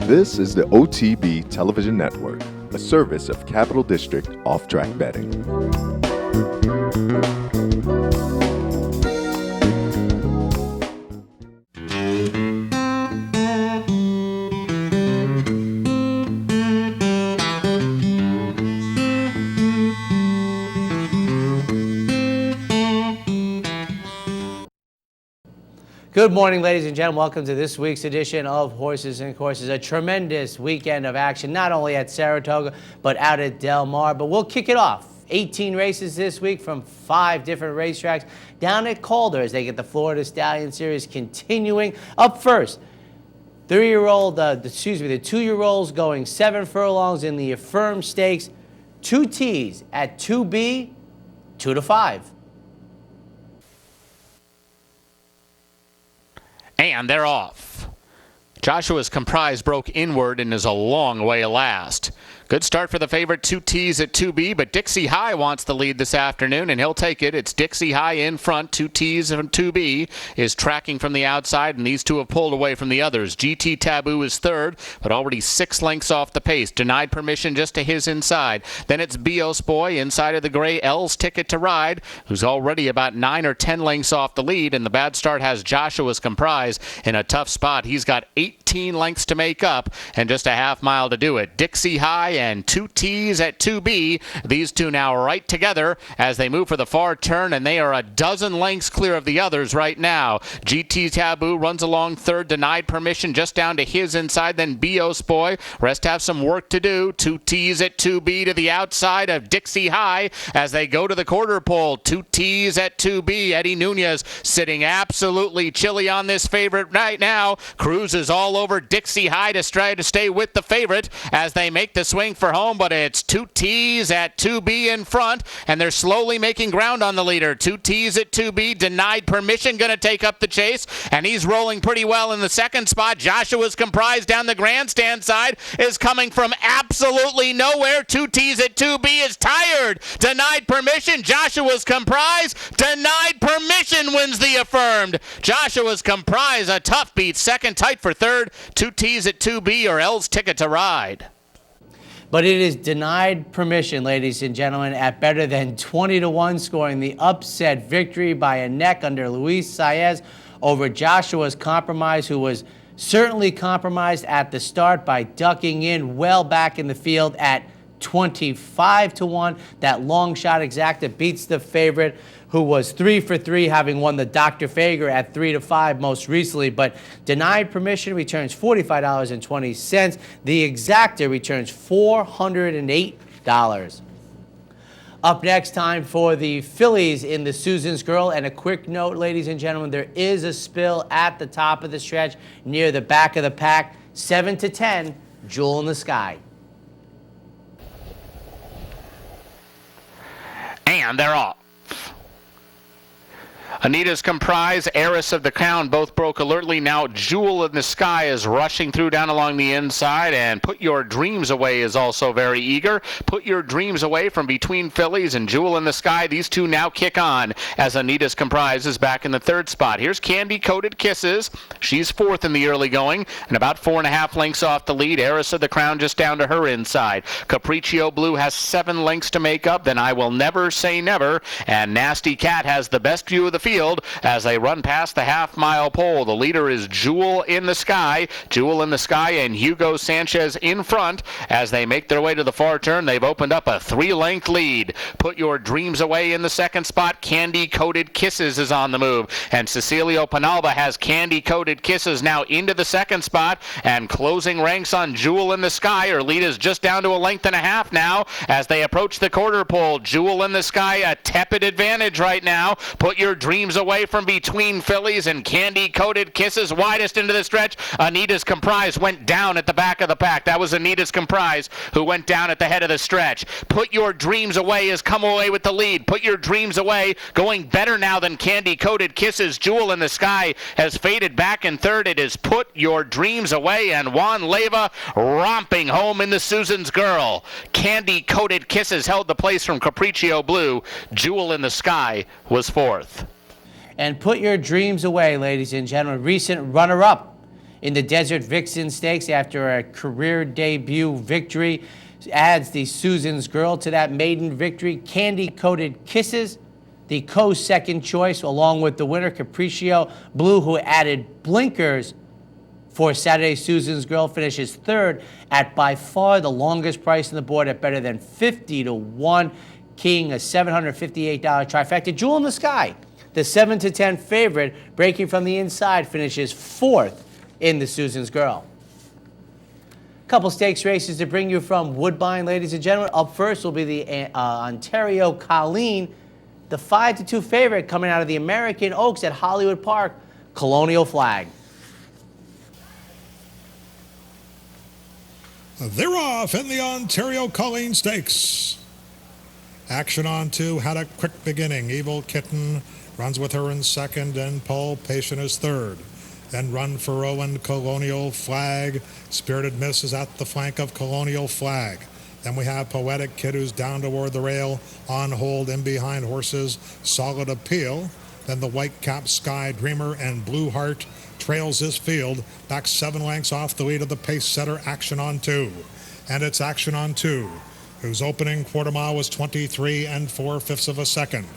This is the OTB Television Network, a service of Capital District Off-Track Betting. Good morning, ladies and gentlemen. Welcome to this week's edition of Horses and Courses. A tremendous weekend of action, not only at Saratoga, but out at Del Mar. But we'll kick it off. 18 races this week from 5 different racetracks down at Calder as they get the Florida Stallion Series continuing. Up first, the 2-year-olds going 7 furlongs in the Affirm Stakes. 2 T's at 2B, 2 to 5. And they're off. Joshua's Comprise broke inward and is a long way last. Good start for the favorite, 2 T's at 2B, but Dixie High wants the lead this afternoon, and he'll take it. It's Dixie High in front, 2 T's and 2B is tracking from the outside, and these two have pulled away from the others. GT Taboo is third, but already 6 lengths off the pace. Denied Permission just to his inside. Then it's Bios Boy inside of the gray L's Ticket to Ride, who's already about 9 or 10 lengths off the lead, and the bad start has Joshua's Comprise in a tough spot. He's got 18 lengths to make up and just a half mile to do it. Dixie High and 2 T's at 2B. These two now right together as they move for the far turn, and they are a dozen lengths clear of the others right now. GT Taboo runs along third. Denied Permission just down to his inside. Then Bios Boy. Rest have some work to do. 2 T's at 2B to the outside of Dixie High as they go to the quarter pole. 2 T's at 2B. Eddie Nunez sitting absolutely chilly on this favorite right now. Cruises all over Dixie High to try to stay with the favorite as they make the swing for home, but it's 2 T's at 2B in front, and they're slowly making ground on the leader. 2 T's at 2B. Denied Permission going to take up the chase, and he's rolling pretty well in the second spot. Joshua's Comprise down the grandstand side is coming from absolutely nowhere. 2 T's at 2B is tired. Denied Permission. Joshua's Comprise. Denied Permission wins the Affirmed. Joshua's Comprise, a tough beat. Second tight for third. 2 T's at 2B or L's Ticket to Ride. But it is Denied Permission, ladies and gentlemen, at better than 20 to 1, scoring the upset victory by a neck under Luis Saez over Joshua's Compromise, who was certainly compromised at the start by ducking in well back in the field at 25 to 1. That long shot exacta beats the favorite, who was 3 for 3, having won the Dr. Fager at 3 to 5 most recently. But Denied Permission returns $45.20. The exacta returns $408. Up next, time for the fillies in the Susan's Girl. And a quick note, ladies and gentlemen, there is a spill at the top of the stretch near the back of the pack. 7 to 10, Jewel in the Sky. And they're off. Anita's Comprise, Heiress of the Crown, both broke alertly. Now Jewel in the Sky is rushing through down along the inside, and Put Your Dreams Away is also very eager. Put Your Dreams Away from between fillies and Jewel in the Sky. These two now kick on as Anita's Comprise is back in the third spot. Here's Candy Coated Kisses. She's fourth in the early going and about 4.5 lengths off the lead. Heiress of the Crown just down to her inside. Capriccio Blue has 7 lengths to make up. Then I Will Never Say Never, and Nasty Cat has the best view of the field as they run past the half-mile pole. The leader is Jewel in the Sky. Jewel in the Sky and Hugo Sanchez in front as they make their way to the far turn. They've opened up a 3-length lead. Put Your Dreams Away in the second spot. Candy Coated Kisses is on the move, and Cecilio Penalba has Candy Coated Kisses now into the second spot, and closing ranks on Jewel in the Sky. Her lead is just down to a length and a half now as they approach the quarter pole. Jewel in the Sky, a tepid advantage right now. Put Your Dreams Away from between fillies and Candy Coated Kisses widest into the stretch. Anita's Comprise went down at the back of the pack. That was Anita's Comprise who went down at the head of the stretch. Put Your Dreams Away has come away with the lead. Put Your Dreams Away going better now than Candy Coated Kisses. Jewel in the Sky has faded back in third. It is Put Your Dreams Away and Juan Leyva romping home in the Susan's Girl. Candy Coated Kisses held the place from Capriccio Blue. Jewel in the Sky was fourth. And Put Your Dreams Away, ladies and gentlemen, recent runner-up In the Desert Vixen Stakes, after a career debut victory, adds the Susan's Girl to that maiden victory. Candy Coated Kisses, the co-second choice, along with the winner, Capriccio Blue, who added blinkers for Saturday. Susan's Girl finishes third at by far the longest price on the board at better than 50 to 1. King, a $758 trifecta. Jewel in the Sky, the 7 to 10 favorite, breaking from the inside, finishes fourth in the Susan's Girl. Couple stakes races to bring you from Woodbine, ladies and gentlemen. Up first will be the Ontario Colleen, the 5 to 2 favorite coming out of the American Oaks at Hollywood Park, Colonial Flag. They're off in the Ontario Colleen Stakes. Action on 2 had a quick beginning. Evil Kitten runs with her in second, and Paul Patient is third. Then Run for Rowan, Colonial Flag. Spirited Miss is at the flank of Colonial Flag. Then we have Poetic Kid, who's down toward the rail, on hold in behind horses, Solid Appeal. Then the White Cap Sky Dreamer and Blue Heart trails this field, back 7 lengths off the lead of the pace setter, Action on 2. And it's Action on 2, whose opening quarter mile was 23 4/5 of a second.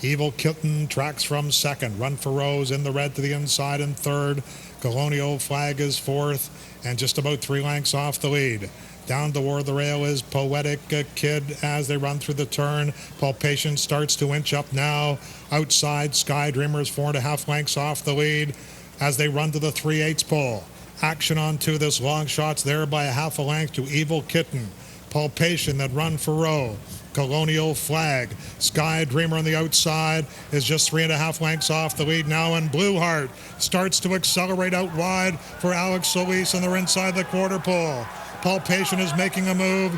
Evil Kitten tracks from second. Run for Rose in the red to the inside in third. Colonial Flag is fourth, and just about 3 lengths off the lead. Down toward the rail is Poetic Kid as they run through the turn. Paul Patient starts to inch up now. Outside, Sky Dreamer is 4.5 lengths off the lead as they run to the 3/8 pole. Action on 2. This long shot's there by 1/2 length to Evil Kitten. Paul Patient that Run for Row. Colonial Flag. Sky Dreamer on the outside is just 3.5 lengths off the lead now, and Blue Heart starts to accelerate out wide for Alex Solis, and they're inside the quarter pole. Paul Patient is making a move,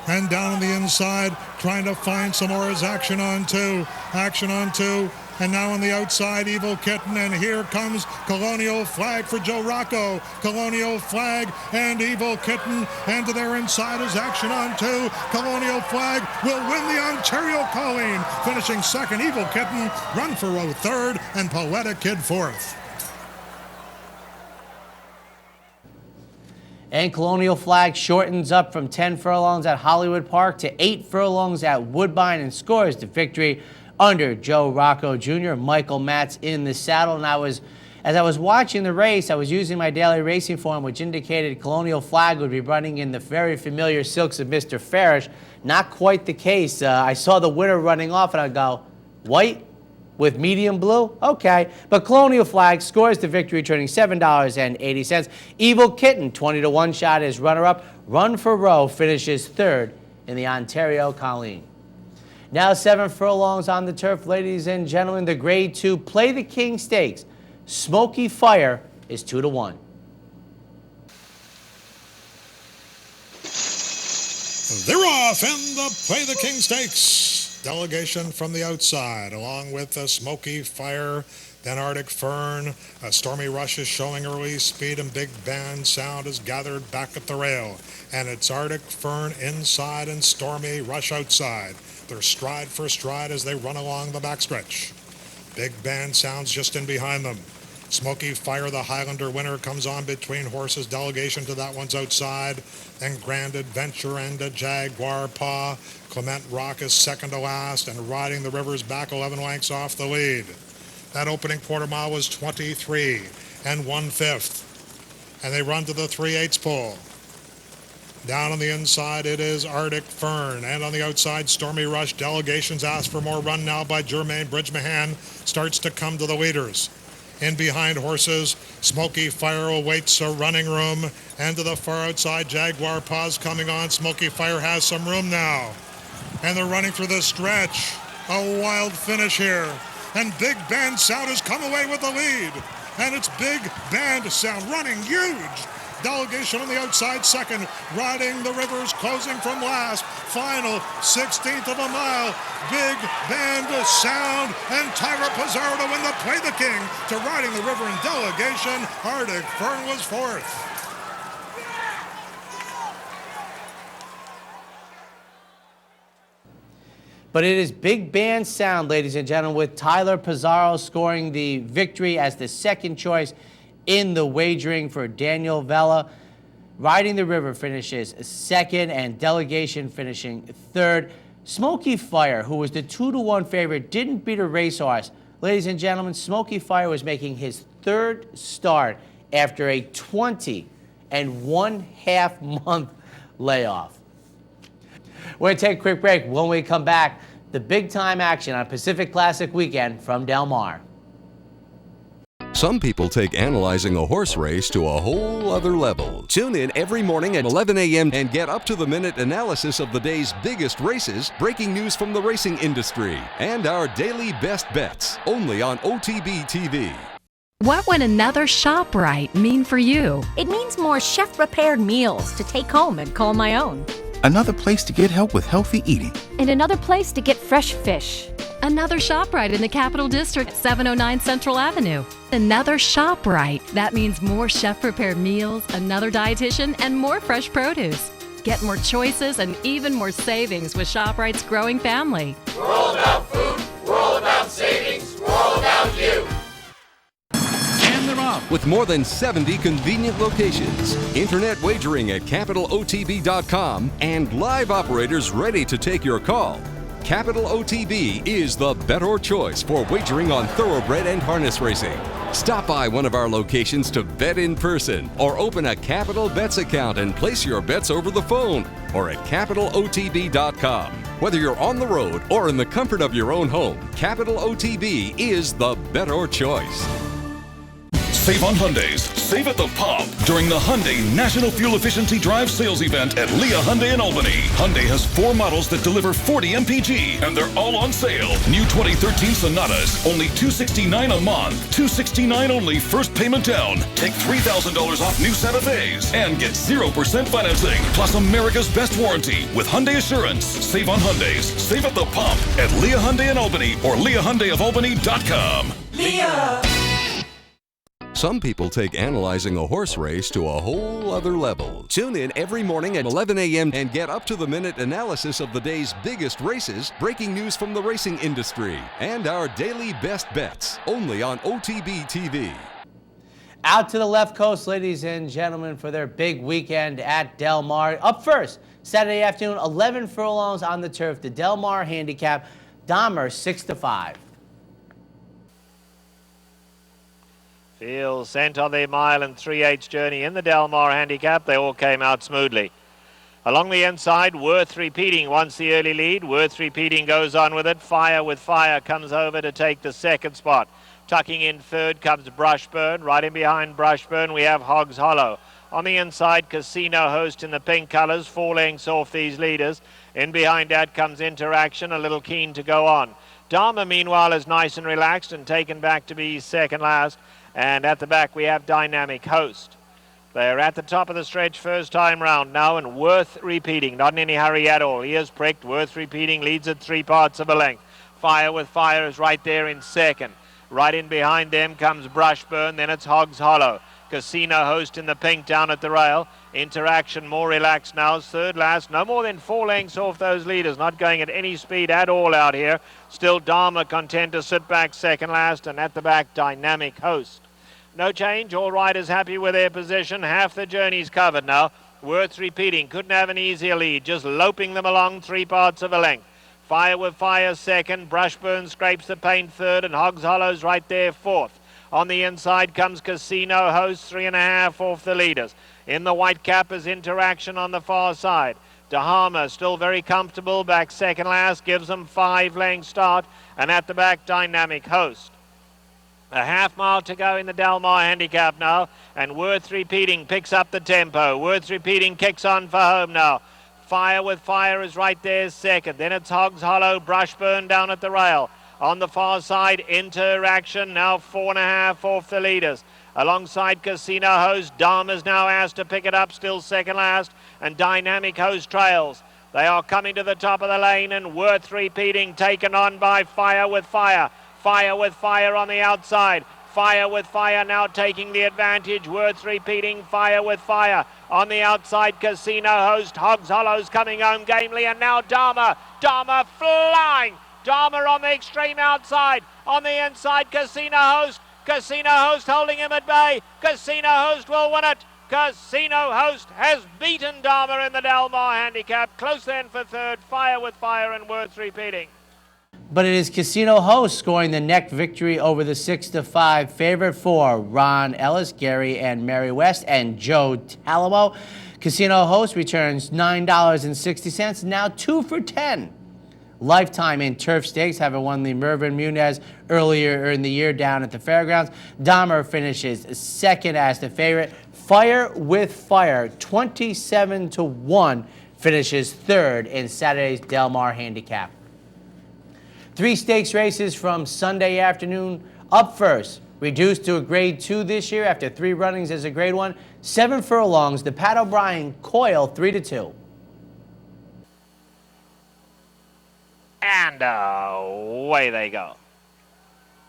and down on the inside trying to find some more is Action on 2. Action on 2. And now on the outside, Evil Kitten, and here comes Colonial Flag for Joe Rocco. Colonial Flag and Evil Kitten, and to their inside is Action on 2. Colonial Flag will win the Ontario Colleen, finishing second. Evil Kitten, Run for Row third, and Poetic Kid fourth. And Colonial Flag shortens up from 10 furlongs at Hollywood Park to 8 furlongs at Woodbine and scores the victory under Joe Rocco Jr. Michael Matz in the saddle. And as I was watching the race, I was using my daily racing form, which indicated Colonial Flag would be running in the very familiar silks of Mr. Farish. Not quite the case. I saw the winner running off, and I go, white with medium blue? Okay. But Colonial Flag scores the victory, turning $7.80. Evil Kitten, 20 to 1 shot as runner-up. Run for Row finishes third in the Ontario Colleen. Now 7 furlongs on the turf, ladies and gentlemen. The Grade 2 Play the King Stakes. Smoky Fire is 2 to 1. They're off in the Play the King Stakes. Delegation from the outside, along with Smoky Fire, then Arctic Fern. Stormy Rush is showing early speed, and Big Band Sound is gathered back at the rail. And it's Arctic Fern inside and Stormy Rush outside. They're stride for stride as they run along the backstretch. Big Band Sounds just in behind them. Smoky Fire, the Highlander winner, comes on between horses. Delegation to that one's outside. Then Grand Adventure and a Jaguar Paw. Clement Rock is second to last, and Riding the River's back 11 lengths off the lead. That opening quarter mile was 23 1/5. And they run to the 3/8 pole. Down on the inside, it is Arctic Fern. And on the outside, Stormy Rush. Delegations ask for more run now by Jermaine Bridgemahan. Starts to come to the leaders. In behind horses, Smoky Fire awaits a running room. And to the far outside, Jaguar Paws coming on. Smoky Fire has some room now. And they're running through the stretch. A wild finish here. And Big Band Sound has come away with the lead. And it's Big Band Sound running huge. Delegation on the outside second. Riding the Rivers closing from last. Final 16th of a mile. Big Band Sound and Tyra Pizarro to win the Play the King. To Riding the River in Delegation. Arctic Fern was fourth. But it is Big Band Sound, ladies and gentlemen, with Tyler Pizarro scoring the victory as the second choice in the wagering for Daniel Vella. Riding the River finishes second, and Delegation finishing third. Smoky Fire, who was the 2-1 favorite, didn't beat a racehorse. Ladies and gentlemen, Smoky Fire was making his third start after a 20 and 1/2 month layoff. We're going to take a quick break. When we come back, the big time action on Pacific Classic weekend from Del Mar. Some people take analyzing a horse race to a whole other level. Tune in every morning at 11 a.m. and get up-to-the-minute analysis of the day's biggest races, breaking news from the racing industry, and our daily best bets, only on OTB TV. What would another ShopRite mean for you? It means more chef-prepared meals to take home and call my own. Another place to get help with healthy eating. And another place to get fresh fish. Another ShopRite in the Capital District, 709 Central Avenue. Another ShopRite. That means more chef-prepared meals, another dietitian, and more fresh produce. Get more choices and even more savings with ShopRite's growing family. We're all about food, we're all about savings, we're all about you. And they're off. With more than 70 convenient locations, internet wagering at capitalotb.com, and live operators ready to take your call, Capital OTB is the better choice for wagering on thoroughbred and harness racing. Stop by one of our locations to bet in person, or open a Capital Bets account and place your bets over the phone, or at capitalotb.com. Whether you're on the road or in the comfort of your own home, Capital OTB is the better choice. Save on Hyundais. Save at the pump during the Hyundai National Fuel Efficiency Drive sales event at Leah Hyundai in Albany. Hyundai has 4 models that deliver 40 mpg, and they're all on sale. New 2013 Sonatas, only $269 a month. $269 only, first payment down. Take $3,000 off new Santa Fe's and get 0% financing, plus America's best warranty with Hyundai Assurance. Save on Hyundais. Save at the pump at Leah Hyundai in Albany or LeahHyundaiofAlbany.com. Leah! Some people take analyzing a horse race to a whole other level. Tune in every morning at 11 a.m. and get up-to-the-minute analysis of the day's biggest races, breaking news from the racing industry, and our daily best bets, only on OTB TV. Out to the left coast, ladies and gentlemen, for their big weekend at Del Mar. Up first, Saturday afternoon, 11 furlongs on the turf. The Del Mar handicap, Dahmer 6-5. Fields sent on their mile and 3/8 journey in the Del Mar handicap. They all came out smoothly. Along the inside, Worth Repeating wants the early lead. Worth Repeating goes on with it. Fire with Fire comes over to take the second spot. Tucking in third comes Brushburn. Right in behind Brushburn, we have Hogs Hollow. On the inside, Casino Host in the pink colours, 4 lengths off these leaders. In behind that comes Interaction, a little keen to go on. Dahmer, meanwhile, is nice and relaxed and taken back to be second last. And at the back, we have Dynamic Host. They're at the top of the stretch first time round now, and Worth Repeating, not in any hurry at all. He is pricked. Worth Repeating leads at 3 parts of a length. Fire with Fire is right there in second. Right in behind them comes Brushburn, then it's Hogs Hollow. Casino Host in the pink down at the rail. Interaction more relaxed now, third last. No more than 4 lengths off those leaders, not going at any speed at all out here. Still Dahmer content to sit back second last, and at the back, Dynamic Host. No change, all riders happy with their position. Half the journey's covered now. Worth Repeating, couldn't have an easier lead, just loping them along 3 parts of a length. Fire with Fire second, Brushburn scrapes the paint third, and Hogs Hollow's right there fourth. On the inside comes Casino Host, 3.5 off the leaders. In the white cap is Interaction on the far side. Dahmer still very comfortable, back second last, gives them 5 length start, and at the back, Dynamic Host. A half mile to go in the Del Mar handicap now, and Worth Repeating picks up the tempo. Worth Repeating kicks on for home now. Fire with Fire is right there second. Then it's Hogs Hollow, Brushburn down at the rail. On the far side, Interaction now 4.5 off the leaders. Alongside Casino Host, Dahmer's now asked to pick it up, still second last, and Dynamic Host trails. They are coming to the top of the lane, and Worth Repeating taken on by Fire with Fire. Fire with Fire on the outside. Fire with Fire now taking the advantage. Worth Repeating, Fire with Fire. On the outside, Casino Host. Hogs Hollow's coming home gamely, and now Dahmer. Dahmer flying. Dahmer on the extreme outside. On the inside, Casino Host. Casino Host holding him at bay. Casino Host will win it. Casino Host has beaten Dharma in the Del Mar handicap. Close then for third. Fire with Fire and Worth repeating. But it is Casino Host scoring the neck victory over the 6-5 favorite for Ron Ellis, Gary and Mary West, and Joe Talamo. Casino Host returns $9.60, now 2 for 10. Lifetime in Turf Stakes, having won the Mervyn Muniz earlier in the year down at the fairgrounds. Dahmer finishes second as the favorite. Fire with Fire, 27-1, finishes third in Saturday's Del Mar handicap. 3 stakes races from Sunday afternoon. Up first, reduced to a grade 2 this year after 3 runnings as a grade 1. 7 furlongs, the Pat O'Brien Coil 3-2. And away they go.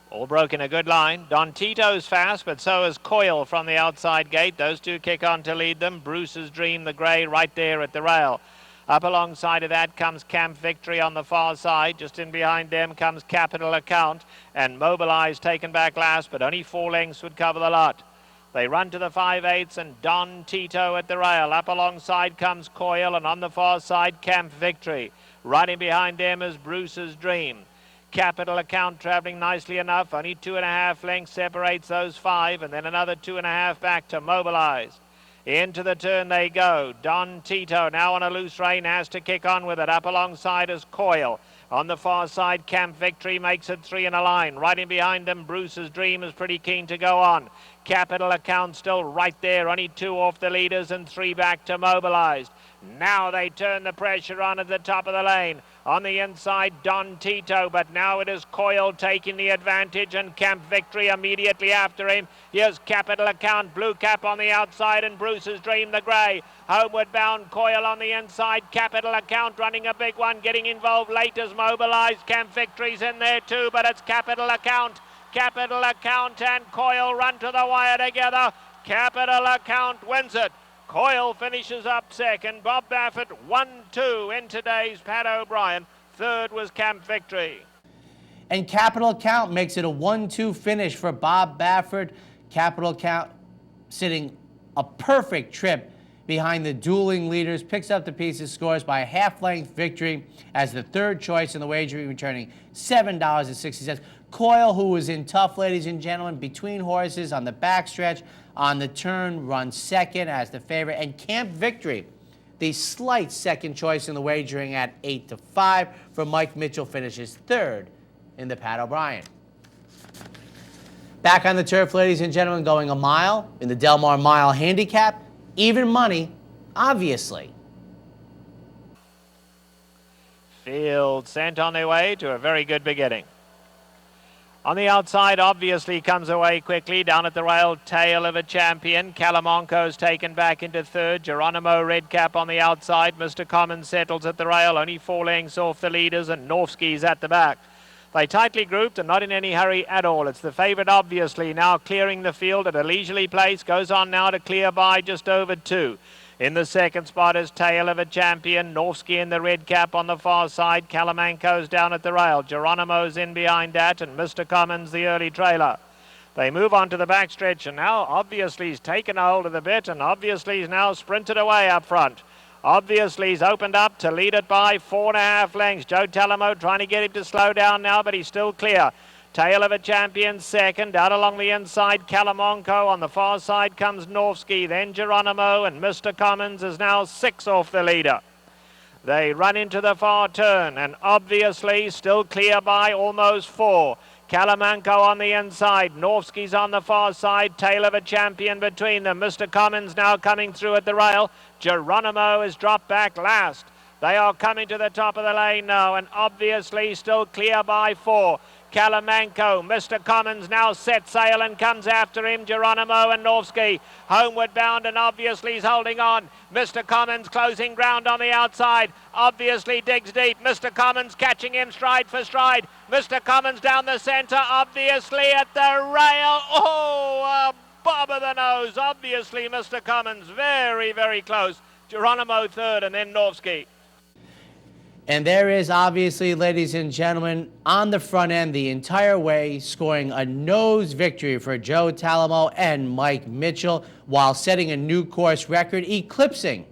All broke in a good line. Don Tito's fast, but so is Coil from the outside gate. Those two kick on to lead them. Bruce's Dream, the grey, right there at the rail. Up alongside of that comes Camp Victory on the far side. Just in behind them comes Capital Account. And Mobilize taken back last, but only 4 lengths would cover the lot. They run to the 5/8 and Don Tito at the rail. Up alongside comes Coil, and on the far side Camp Victory. Riding behind them is Bruce's Dream. Capital Account travelling nicely enough. Only 2.5 lengths separates those 5, and then another 2.5 back to Mobilize. Into the turn they go. Don Tito now on a loose rein has to kick on with it. Up alongside is Coil. On the far side, Camp Victory makes it 3 in a line. Right in behind them, Bruce's Dream is pretty keen to go on. Capital Account still right there. Only 2 off the leaders and 3 back to Mobilized. Now they turn the pressure on at the top of the lane. On the inside, Don Tito, but now it is Coil taking the advantage and Camp Victory immediately after him. Here's Capital Account, Blue Cap on the outside and Bruce's Dream, the grey. Homeward bound, Coil on the inside. Capital Account running a big one, getting involved late as Mobilized. Camp Victory's in there too, but it's Capital Account. Capital Account and Coil run to the wire together. Capital Account wins it. Coil finishes up second. Bob Baffert 1-2 in today's Pat O'Brien. Third was Camp Victory. And Capital Account makes it a 1-2 finish for Bob Baffert. Capital Account sitting a perfect trip behind the dueling leaders, picks up the pieces, scores by a half-length victory as the third choice in the wagering, returning $7.60. Coil, who was in tough, ladies and gentlemen, between horses on the backstretch, on the turn, runs second as the favorite. And Camp Victory, the slight second choice in the wagering at 8-5 for Mike Mitchell, finishes third in the Pat O'Brien. Back on the turf, ladies and gentlemen, going a mile in the Del Mar Mile Handicap. Even money, obviously. Field sent on their way to a very good beginning. On the outside, obviously, comes away quickly. Down at the rail, Tail of a Champion. Calamanco's taken back into third. Geronimo Redcap on the outside. Mr. Commons settles at the rail. Only 4 lengths off the leaders, and Norfsky's at the back. They tightly grouped and not in any hurry at all. It's the favourite, obviously, now clearing the field at a leisurely pace. Goes on now to clear by just over 2. In the second spot is Tail of a Champion. Norfsky in the red cap on the far side. Calamanco's down at the rail. Geronimo's in behind that, and Mr. Commons the early trailer. They move on to the backstretch, and now obviously he's taken a hold of the bit, and obviously he's now sprinted away up front. Obviously he's opened up to lead it by 4.5 lengths. Joe Talamo trying to get him to slow down now, but he's still clear. Tail of a Champion second. Out along the inside, Calamanco. On the far side comes Norfsky, then Geronimo, and Mr. Commons is now 6 off the leader. They run into the far turn, and obviously still clear by almost 4. Calamanco on the inside, Norfsky's on the far side, Tail of a Champion between them. Mr. Commons now coming through at the rail. Geronimo is dropped back last. They are coming to the top of the lane now, and obviously still clear by 4. Calamanco, Mr. Commons now set sail and comes after him. Geronimo and Norfsky homeward bound, and obviously he's holding on. Mr. Commons closing ground on the outside, obviously digs deep. Mr. Commons catching him stride for stride. Mr. Commons down the centre, obviously at the rail. Oh, a bob of the nose. Obviously Mr. Commons very, very close. Geronimo third, and then Norfsky. And there is obviously, ladies and gentlemen, on the front end the entire way, scoring a nose victory for Joe Talamo and Mike Mitchell while setting a new course record, eclipsing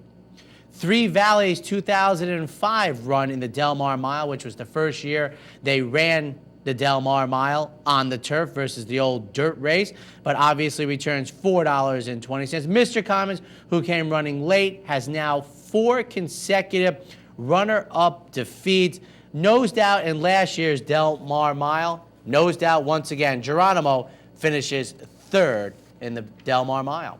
Three Valleys' 2005 run in the Del Mar Mile, which was the first year they ran the Del Mar Mile on the turf versus the old dirt race, but obviously returns $4.20. Mr. Commons, who came running late, has now 4 consecutive runner-up defeats. Nosed out in last year's Del Mar Mile. Nosed out once again. Geronimo finishes 3rd in the Del Mar Mile.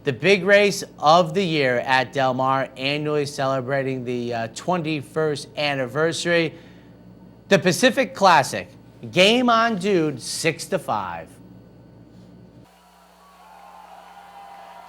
The big race of the year at Del Mar, annually celebrating the 21st anniversary. The Pacific Classic. Game on, dude, 6-5.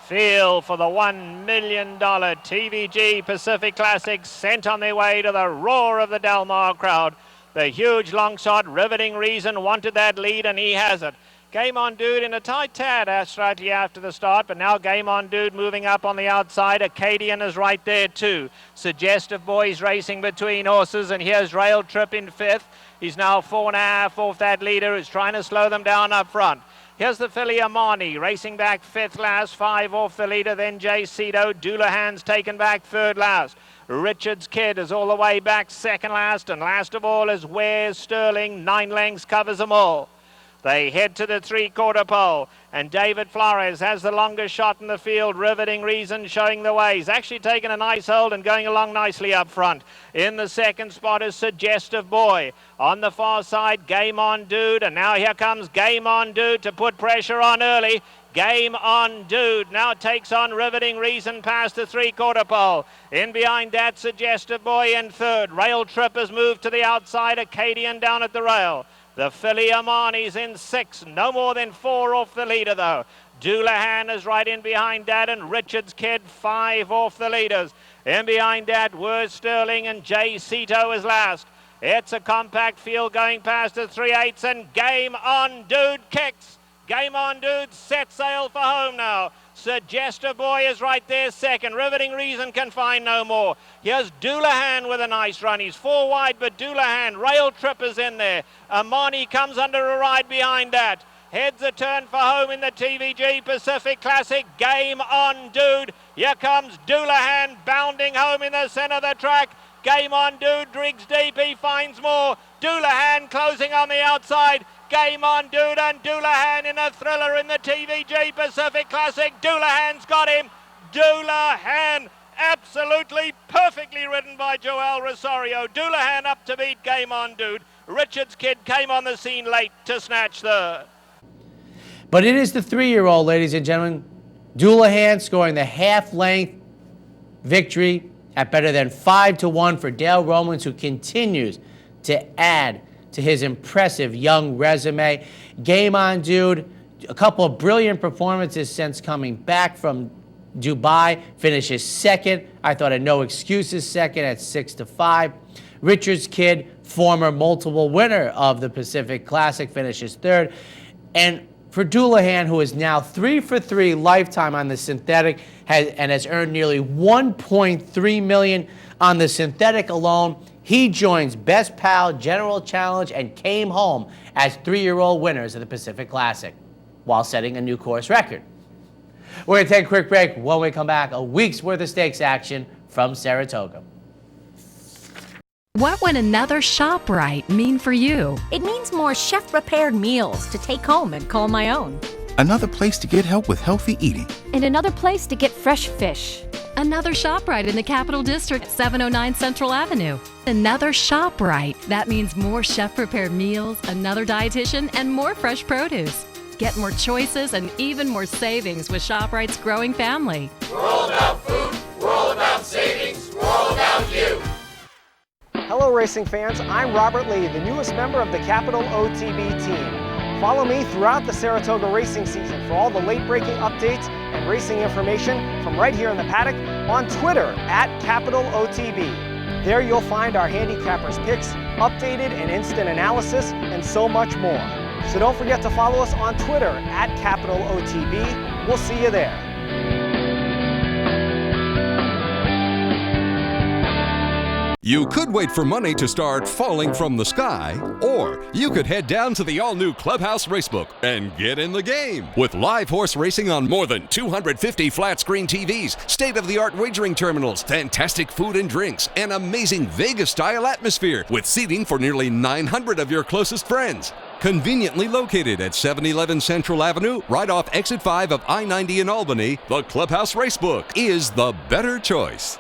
Feel for the $1 million TVG Pacific Classic, sent on their way to the roar of the Del Mar crowd. The huge long shot, Riveting Reason, wanted that lead, and he has it. Game On Dude in a tight tad slightly after the start, but now Game On Dude moving up on the outside. Acadian is right there too. Suggestive Boys racing between horses, and here's Rail Trip in 5th. He's now 4.5 off that leader, who's trying to slow them down up front. Here's the filly Amani racing back 5th last, 5 off the leader, then Jay Cito. Doulahan's taken back 3rd last. Richard's Kid is all the way back 2nd last, and last of all is Where's Sterling. 9 lengths covers them all. They head to the 3/4 pole, and David Flores has the longest shot in the field. Riveting Reason showing the way. He's actually taken a nice hold and going along nicely up front. In the 2nd spot is Suggestive Boy. On the far side, Game On Dude, and now here comes Game On Dude to put pressure on early. Game On Dude now takes on Riveting Reason past the 3/4 pole. In behind that, Suggestive Boy in 3rd. Rail Trip has moved to the outside. Acadian down at the rail. The filly Amani's in 6th, no more than 4 off the leader though. Doulahan is right in behind that, and Richard's Kid 5 off the leaders. In behind that, Where's Sterling, and Jay Cito is last. It's a compact field going past the 3/8, and Game On Dude kicks. Game On Dude set sail for home now. Suggestive Boy is right there 2nd. Riveting Reason can find no more. Here's Doulahan with a nice run. He's 4 wide, but Doulahan, Rail Trip is in there. Amani comes under a ride behind that. Heads a turn for home in the TVG Pacific Classic. Game On Dude. Here comes Doulahan bounding home in the center of the track. Game On Dude digs deep. He finds more. Doulahan closing on the outside. Game On Dude, and Doulahan in a thriller in the TVG Pacific Classic. Doulahan's got him. Doulahan absolutely perfectly ridden by Joel Rosario. Doulahan up to beat Game On Dude. Richard's Kid came on the scene late to snatch 3rd. But it is the 3-year-old, ladies and gentlemen. Doulahan scoring the half-length victory at better than 5-1 for Dale Romans, who continues to add to his impressive young resume. Game On Dude, a couple of brilliant performances since coming back from Dubai, finishes 2nd. I thought a no excuses 2nd at 6-5. Richard's Kid, former multiple winner of the Pacific Classic, finishes 3rd. And for Doulahan, who is now 3 for 3 lifetime on the synthetic, has earned nearly $1.3 million on the synthetic alone, he joins Best Pal, General Challenge, and Came Home as 3-year-old winners of the Pacific Classic, while setting a new course record. We're going to take a quick break. When we come back, a week's worth of stakes action from Saratoga. What would another ShopRite mean for you? It means more chef-prepared meals to take home and call my own. Another place to get help with healthy eating. And another place to get fresh fish. Another ShopRite in the Capital District, 709 Central Avenue. Another ShopRite. That means more chef-prepared meals, another dietitian, and more fresh produce. Get more choices and even more savings with ShopRite's growing family. We're all about food, we're all about savings, we're all about you. Hello racing fans, I'm Robert Lee, the newest member of the Capital OTB team. Follow me throughout the Saratoga racing season for all the late-breaking updates and racing information from right here in the paddock on Twitter @CapitalOTB. There you'll find our handicappers' picks, updated and instant analysis, and so much more. So don't forget to follow us on Twitter @CapitalOTB. We'll see you there. You could wait for money to start falling from the sky, or you could head down to the all-new Clubhouse Racebook and get in the game. With live horse racing on more than 250 flat-screen TVs, state-of-the-art wagering terminals, fantastic food and drinks, and amazing Vegas-style atmosphere with seating for nearly 900 of your closest friends. Conveniently located at 711 Central Avenue, right off Exit 5 of I-90 in Albany, the Clubhouse Racebook is the better choice.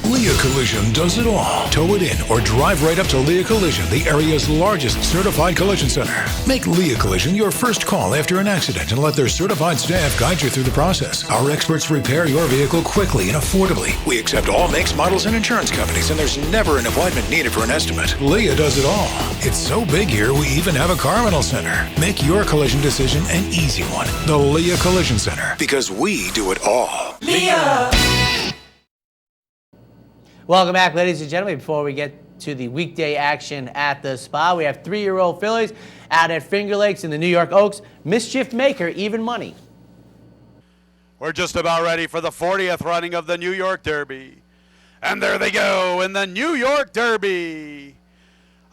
Leah Collision does it all. Tow it in or drive right up to Leah Collision, the area's largest certified collision center. Make Leah Collision your first call after an accident and let their certified staff guide you through the process. Our experts repair your vehicle quickly and affordably. We accept all makes, models, and insurance companies, and there's never an appointment needed for an estimate. Leah does it all. It's so big here, we even have a car rental center. Make your collision decision an easy one. The Leah Collision Center, because we do it all. Leah! Welcome back, ladies and gentlemen. Before we get to the weekday action at the spa, we have 3-year-old fillies out at Finger Lakes in the New York Oaks. Mischief Maker, even money. We're just about ready for the 40th running of the New York Derby. And there they go in the New York Derby.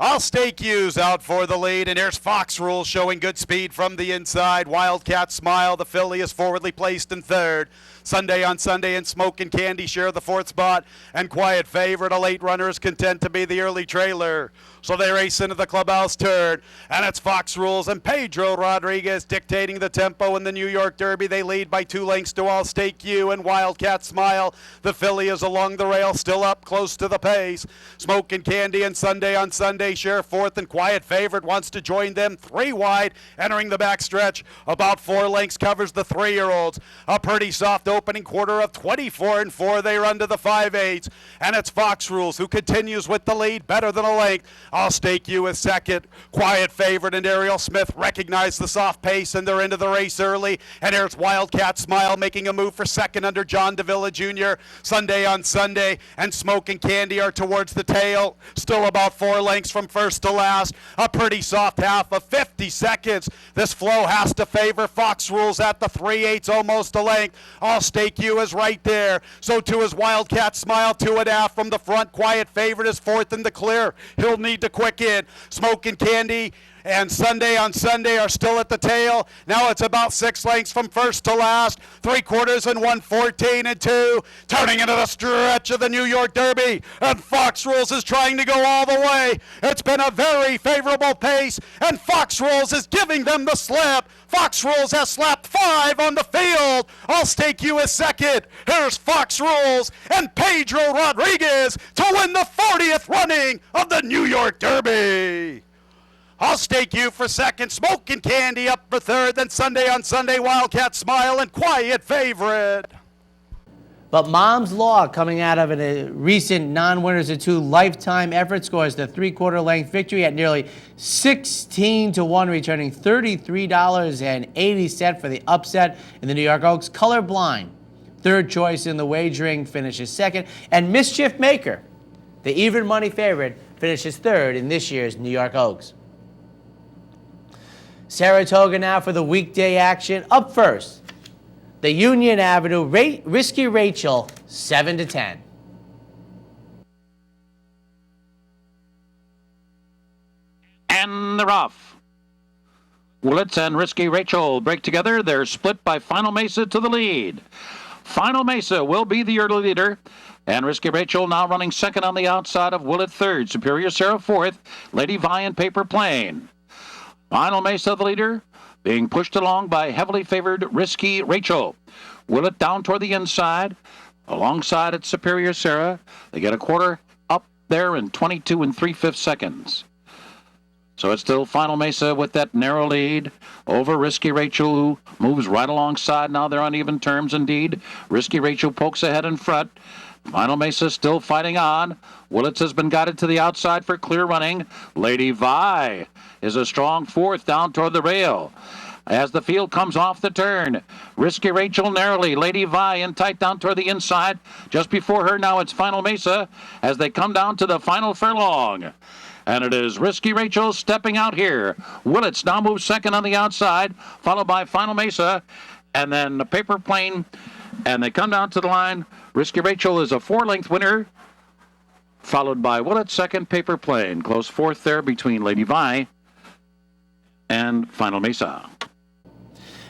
I'll Stake You's out for the lead, and here's Fox Rules showing good speed from the inside. Wildcat Smile, the filly, is forwardly placed in third. Sunday on Sunday and Smoke and Candy share the fourth spot, and Quiet Favorite, a late runner, is content to be the early trailer. So they race into the clubhouse turn, and it's Fox Rules and Pedro Rodriguez dictating the tempo in the New York Derby. They lead by 2 lengths to I'll Stake You and Wildcat Smile. The filly is along the rail, still up close to the pace. Smoke and Candy and Sunday on Sunday share fourth, and Quiet Favorite wants to join them 3 wide, entering the backstretch. About 4 lengths covers the 3-year-olds. A pretty soft opening quarter of 24-4. They run to the 5/8, and it's Fox Rules who continues with the lead, better than a length. I'll Stake You is second. Quiet Favorite and Ariel Smith recognize the soft pace, and they're into the race early. And here's Wildcat Smile making a move for second under John Davila Jr. Sunday on Sunday and Smoke and Candy are towards the tail, still about 4 lengths from first to last. A pretty soft half of 50 seconds. This flow has to favor Fox Rules at the 3/8, almost a length. I'll Stake You is right there. So too is Wildcat Smile, 2.5 from the front. Quiet Favorite is fourth in the clear. He'll need to quick in. Smoke and Candy and Sunday on Sunday are still at the tail. Now it's about 6 lengths from first to last. 3/4 and 1:14-2. Turning into the stretch of the New York Derby. And Fox Rules is trying to go all the way. It's been a very favorable pace, and Fox Rules is giving them the slip. Fox Rules has slapped 5 on the field. I'll Stake You is second. Here's Fox Rules and Pedro Rodriguez to win the 40th running of the New York Derby. I'll Stake You for second. Smoke and Candy up for third. Then Sunday on Sunday, Wildcat Smile and Quiet Favorite. But Mom's Law, coming out of a recent non-winners of 2 lifetime effort, scores the 3/4 length victory at nearly 16-1, returning $33.80 for the upset in the New York Oaks. Colorblind, third choice in the wagering, finishes second. And Mischief Maker, the even money favorite, finishes third in this year's New York Oaks. Saratoga now for the weekday action. Up first, the Union Avenue Risky Rachel, 7-10. And they're off. Willits and Risky Rachel break together. They're split by Final Mesa to the lead. Final Mesa will be the early leader. And Risky Rachel now running second on the outside of Willett third. Superior Sarah fourth. Lady Vi and Paper Plane. Final Mesa the leader, being pushed along by heavily favored Risky Rachel. Willett down toward the inside. Alongside at Superior Sarah. They get a quarter up there in 22 3/5 seconds. So it's still Final Mesa with that narrow lead over Risky Rachel, who moves right alongside. Now they're on even terms indeed. Risky Rachel pokes ahead in front. Final Mesa still fighting on. Willits has been guided to the outside for clear running. Lady Vi is a strong fourth down toward the rail. As the field comes off the turn, Risky Rachel narrowly, Lady Vi in tight down toward the inside. Just before her now it's Final Mesa as they come down to the final furlong. And it is Risky Rachel stepping out here. Willits now moves second on the outside, followed by Final Mesa, and then the Paper Plane, and they come down to the line. Risky Rachel is a 4-length winner, followed by Willett second, Paper Plane. Close fourth there between Lady Vi and Final Mesa.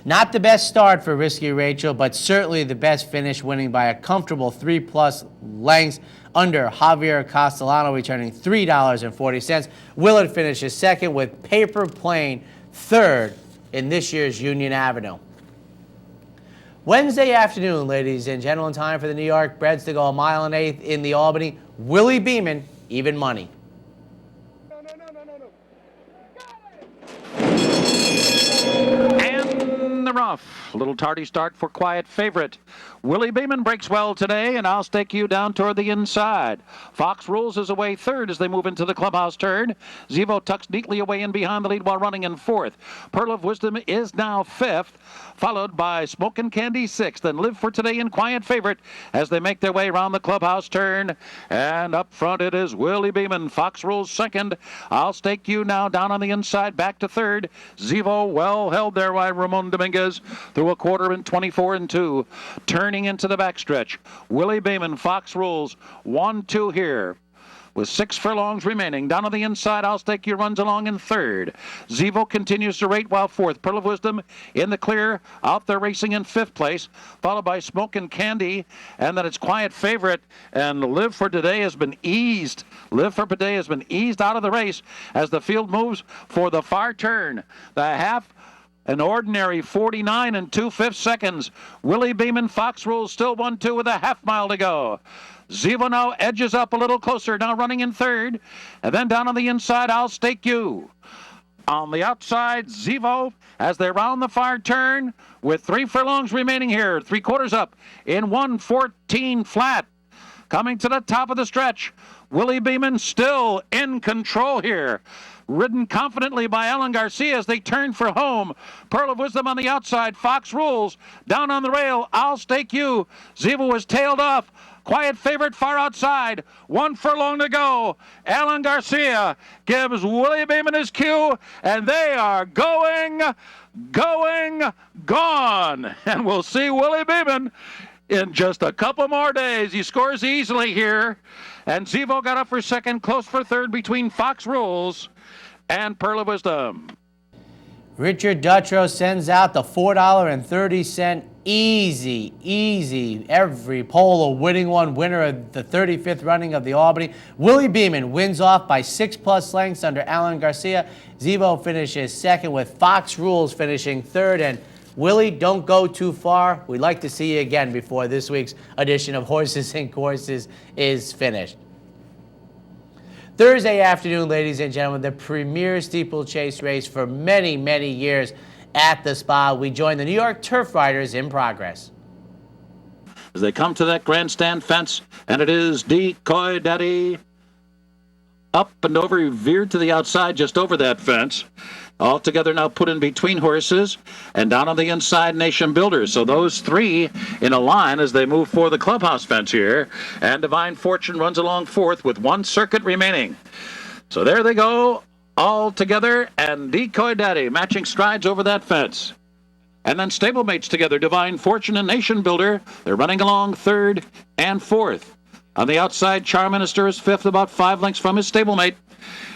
Not the best start for Risky Rachel, but certainly the best finish, winning by a comfortable 3+ lengths under Javier Castellano, returning $3.40. Willett finishes second with Paper Plane third in this year's Union Avenue. Wednesday afternoon, ladies and gentlemen, time for the New York Breds to go 1 1/8 in the Albany. Willie Beeman, even money. And the rough. A little tardy start for Quiet Favorite. Willie Beeman breaks well today, and I'll stake you down toward the inside. Fox Rules is away third as they move into the clubhouse turn. Zevo tucks neatly away in behind the lead while running in fourth. Pearl of Wisdom is now fifth, followed by Smokin' Candy sixth, and Live for Today and Quiet Favorite as they make their way around the clubhouse turn. And up front it is Willie Beeman. Fox Rules second. I'll stake you now down on the inside, back to third. Zevo well held there by Ramon Dominguez through a quarter in 24 2. Turning into the backstretch, Willie Beeman, Fox Rules, 1-2 here. With 6 furlongs remaining. Down on the inside, I'll stake you runs along in third. Zevo continues to rate while fourth. Pearl of Wisdom in the clear, out there racing in fifth place, followed by Smokin' Candy, and then it's Quiet Favorite, and Live for Today has been eased. Live for Today has been eased out of the race as the field moves for the far turn. The half, an ordinary 49 2/5 seconds. Willie Beeman, Fox Rules, still 1-2 with a half mile to go. Zevo now edges up a little closer, now running in third. And then down on the inside, I'll stake you. On the outside, Zevo, as they round the far turn, with 3 furlongs remaining here, 3/4 up in 1:14 flat. Coming to the top of the stretch, Willie Beeman still in control here. Ridden confidently by Alan Garcia as they turn for home. Pearl of Wisdom on the outside. Fox Rules down on the rail. I'll stake you. Zevo was tailed off. Quiet Favorite far outside. 1 furlong to go. Alan Garcia gives Willie Beeman his cue, and they are going, gone. And we'll see Willie Beeman in just a couple more days. He scores easily here. And Zevo got up for second, close for third between Fox Rules and Pearl of Wisdom. Richard Dutrow sends out the $4.30 easy every polo winning one, winner of the 35th running of the Albany. Willie Beeman wins off by 6+ lengths under Alan Garcia. Zevo finishes second with Fox Rules finishing third. And Willie, don't go too far. We'd like to see you again before this week's edition of Horses and Courses is finished. Thursday afternoon, ladies and gentlemen, the premier steeplechase race for many, many years at the Spa. We join the New York Turf Riders in progress. As they come to that grandstand fence, and it is Decoy Daddy up and over, veered to the outside just over that fence. All together now put in between horses, and down on the inside, Nation Builder. So those three in a line as they move for the clubhouse fence here. And Divine Fortune runs along fourth with 1 circuit remaining. So there they go, all together, and Decoy Daddy matching strides over that fence. And then stablemates together, Divine Fortune and Nation Builder. They're running along third and fourth. On the outside, Charm Minister is fifth, about 5 lengths from his stablemate.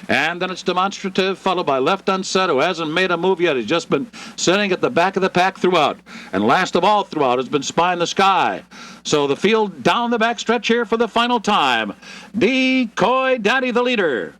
And then it's Demonstrative, followed by Left Unset, who hasn't made a move yet. He's just been sitting at the back of the pack throughout. And last of all throughout has been Spy in the Sky. So the field down the backstretch here for the final time. Decoy Daddy, the leader.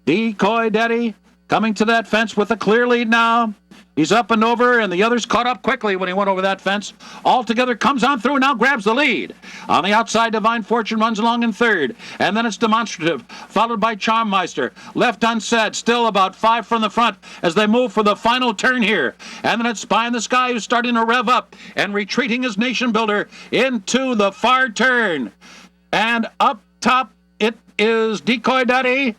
Decoy Daddy coming to that fence with a clear lead now. He's up and over, and the others caught up quickly when he went over that fence. All together, comes on through, and now grabs the lead. On the outside, Divine Fortune runs along in third. And then it's Demonstrative, followed by Charmmeister. Left Unsaid, still about 5 from the front as they move for the final turn here. And then it's Spy in the Sky, who's starting to rev up and retreating his Nation Builder into the far turn. And up top, it is Decoy Daddy.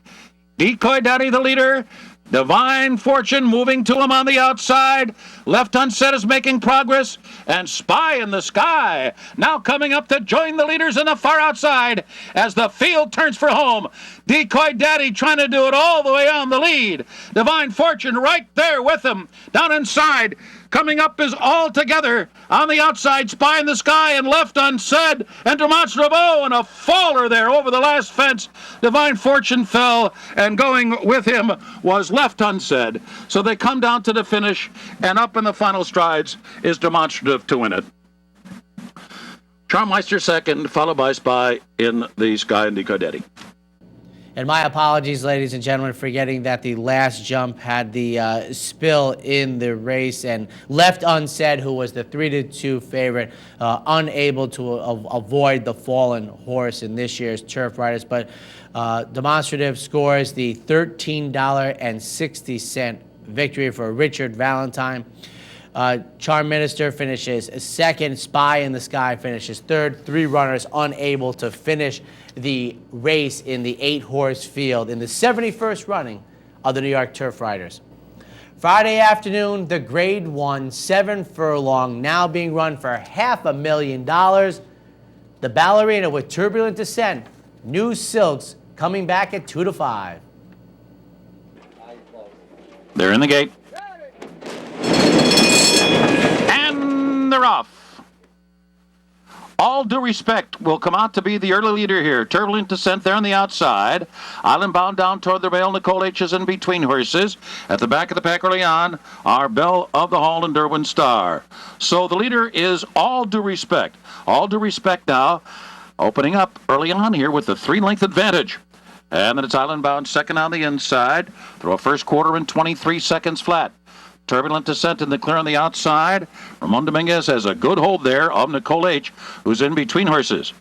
Decoy Daddy, the leader. Divine Fortune moving to him on the outside. Left Unset is making progress. And Spy in the Sky now coming up to join the leaders in the far outside as the field turns for home. Decoy Daddy trying to do it all the way on the lead. Divine Fortune right there with him. Down inside, Coming up is All Together. On the outside, Spy in the Sky and Left Unsaid. And Demonstrative O and a faller there over the last fence. Divine Fortune fell, and going with him was Left Unsaid. So they come down to the finish, and up in the final strides is Demonstrative to win it. Charmeister second, followed by Spy in the Sky and Cardetti. And my apologies, ladies and gentlemen, forgetting that the last jump had the spill in the race, and Left Unsaid, who was the 3-2 favorite, unable to avoid the fallen horse in this year's Turf Riders. But Demonstrative scores the $13.60 victory for Richard Valentine. Charm Minister finishes second. Spy in the Sky finishes third. 3 runners unable to finish the race in the 8-horse field in the 71st running of the New York Turf Riders. Friday afternoon, the Grade 1 7 furlong, now being run for $500,000. The Ballerina with Turbulent Descent. New Silks coming back at 2-5. They're in the gate. And they're off. All Due Respect will come out to be the early leader here. Turbulent Descent there on the outside. Island Bound down toward the rail. Nicole H. is in between horses. At the back of the pack early on are Belle of the Hall and Derwin Star. So the leader is All Due Respect. All Due Respect now opening up early on here with the 3-length advantage. And then it's Island Bound second on the inside. Through a first quarter in 23 seconds flat. Turbulent Descent in the clear on the outside. Ramon Dominguez has a good hold there of Nicole H., who's in between horses.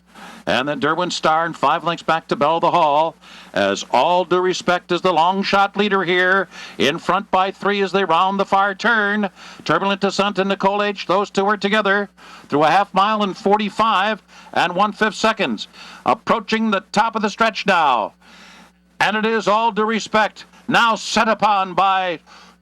And then Derwin Star and 5 lengths back to Belle of the Hall, as All Due Respect is the long shot leader here. In front by 3 as they round the far turn. Turbulent Descent and Nicole H., those two are together through a half mile in 45 and 1/5 seconds. Approaching the top of the stretch now. And it is All Due Respect now set upon by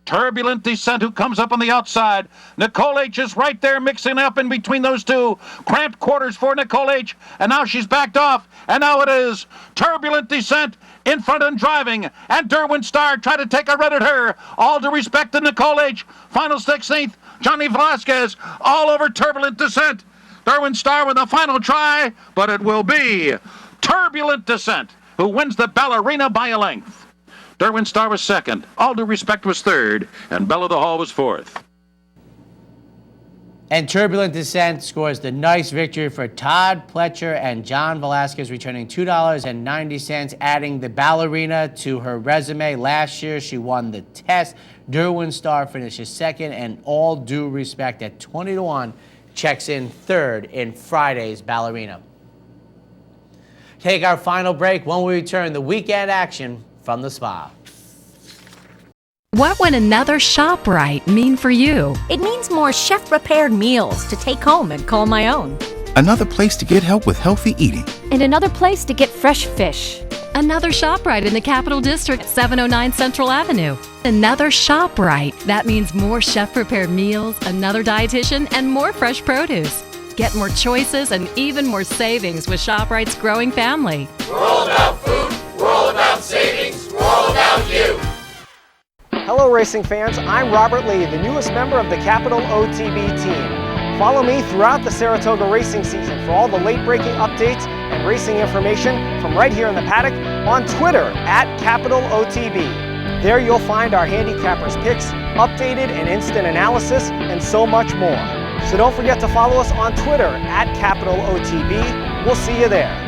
Turbulent Descent, who comes up on the outside. Nicole H. is right there mixing up in between those two. Cramped quarters for Nicole H. And now she's backed off. And now it is Turbulent Descent in front and driving. And Derwin Star tried to take a run at her. All Due Respect to Nicole H. Final 16th. Johnny Velasquez all over Turbulent Descent. Derwin Star with a final try. But it will be Turbulent Descent who wins the Ballerina by a length. Derwin Star was second, All Due Respect was third, and Belle of the Hall was fourth. And Turbulent Descent scores the nice victory for Todd Pletcher and John Velasquez, returning $2.90, adding the Ballerina to her resume. Last year, she won the test. Derwin Star finishes second, and All Due Respect at 20-1 checks in third in Friday's Ballerina. Take our final break. When we return, the weekend action from the spa. What would another ShopRite mean for you? It means more chef-prepared meals to take home and call my own. Another place to get help with healthy eating. And another place to get fresh fish. Another ShopRite in the Capital District, 709 Central Avenue. Another ShopRite. That means more chef-prepared meals, another dietitian, and more fresh produce. Get more choices and even more savings with ShopRite's growing family. We're all about food. We're all about savings. We're all about you. Hello racing fans, I'm Robert Lee, the newest member of the Capital OTB team. Follow me throughout the Saratoga racing season for all the late-breaking updates and racing information from right here in the paddock on Twitter @CapitalOTB. There you'll find our handicappers' picks, updated and instant analysis, and so much more. So don't forget to follow us on Twitter @CapitalOTB. We'll see you there.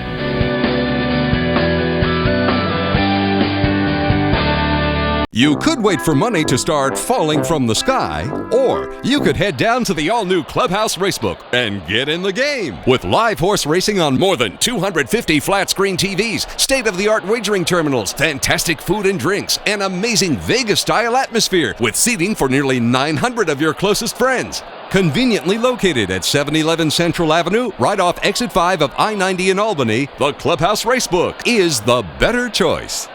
You could wait for money to start falling from the sky, or you could head down to the all-new Clubhouse Racebook and get in the game. With live horse racing on more than 250 flat-screen TVs, state-of-the-art wagering terminals, fantastic food and drinks, and amazing Vegas-style atmosphere with seating for nearly 900 of your closest friends. Conveniently located at 711 Central Avenue, right off Exit 5 of I-90 in Albany, the Clubhouse Racebook is the better choice.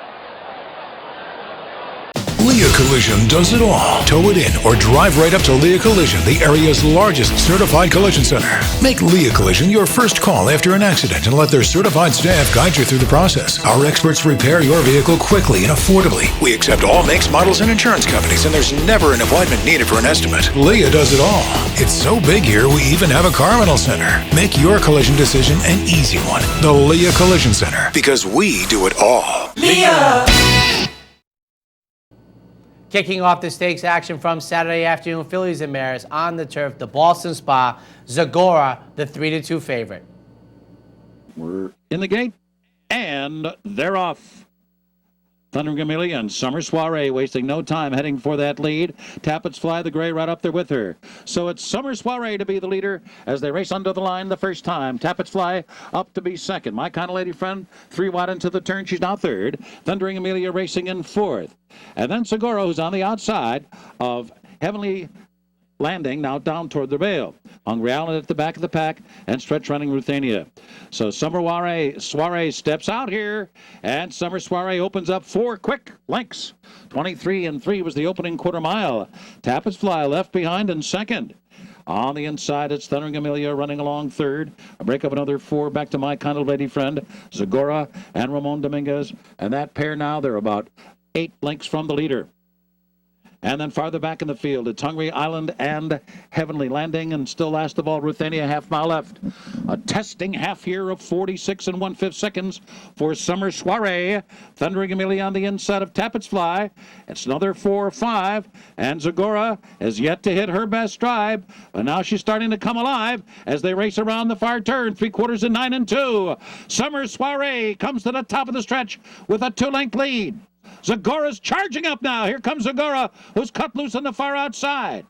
Leah Collision does it all. Tow it in or drive right up to Leah Collision, the area's largest certified collision center. Make Leah Collision your first call after an accident and let their certified staff guide you through the process. Our experts repair your vehicle quickly and affordably. We accept all makes, models, and insurance companies, and there's never an appointment needed for an estimate. Leah does it all. It's so big here, we even have a car rental center. Make your collision decision an easy one. The Leah Collision Center, because we do it all. Leah! Kicking off the stakes action from Saturday afternoon, Fillies and Mares on the turf, the Boston Spa, Zagora, the 3-2 favorite. We're in the gate, and they're off. Thundering Amelia and Summer Soiree wasting no time heading for that lead. Tappets Fly the Gray right up there with her. So it's Summer Soiree to be the leader as they race under the line the first time. Tappets Fly up to be second. My Kind of Lady Friend 3 wide into the turn. She's now third. Thundering Amelia racing in fourth. And then Segura, who's on the outside of Heavenly Landing, now down toward the rail. Hungry Island at the back of the pack, and stretch running Ruthania. So Summer Soiree steps out here, and Summer Soiree opens up 4 quick lengths. 23-3 was the opening quarter mile. Tappets Fly left behind in second. On the inside, it's Thundering Amelia running along third. A break of another 4 back to My Kind of Lady Friend, Zagora and Ramon Dominguez. And that pair now, they're about 8 lengths from the leader. And then farther back in the field, it's Hungry Island and Heavenly Landing, and still last of all, Ruthania, half mile left. A testing half here of 46 1/5 seconds for Summer Soiree. Thundering Amelia on the inside of Tappets Fly. It's another 4 or 5, and Zagora has yet to hit her best stride, but now she's starting to come alive as they race around the far turn, 3/4 and 9 2. Summer Soiree comes to the top of the stretch with a 2-length lead. Zagora's charging up now. Here comes Zagora, who's cut loose on the far outside.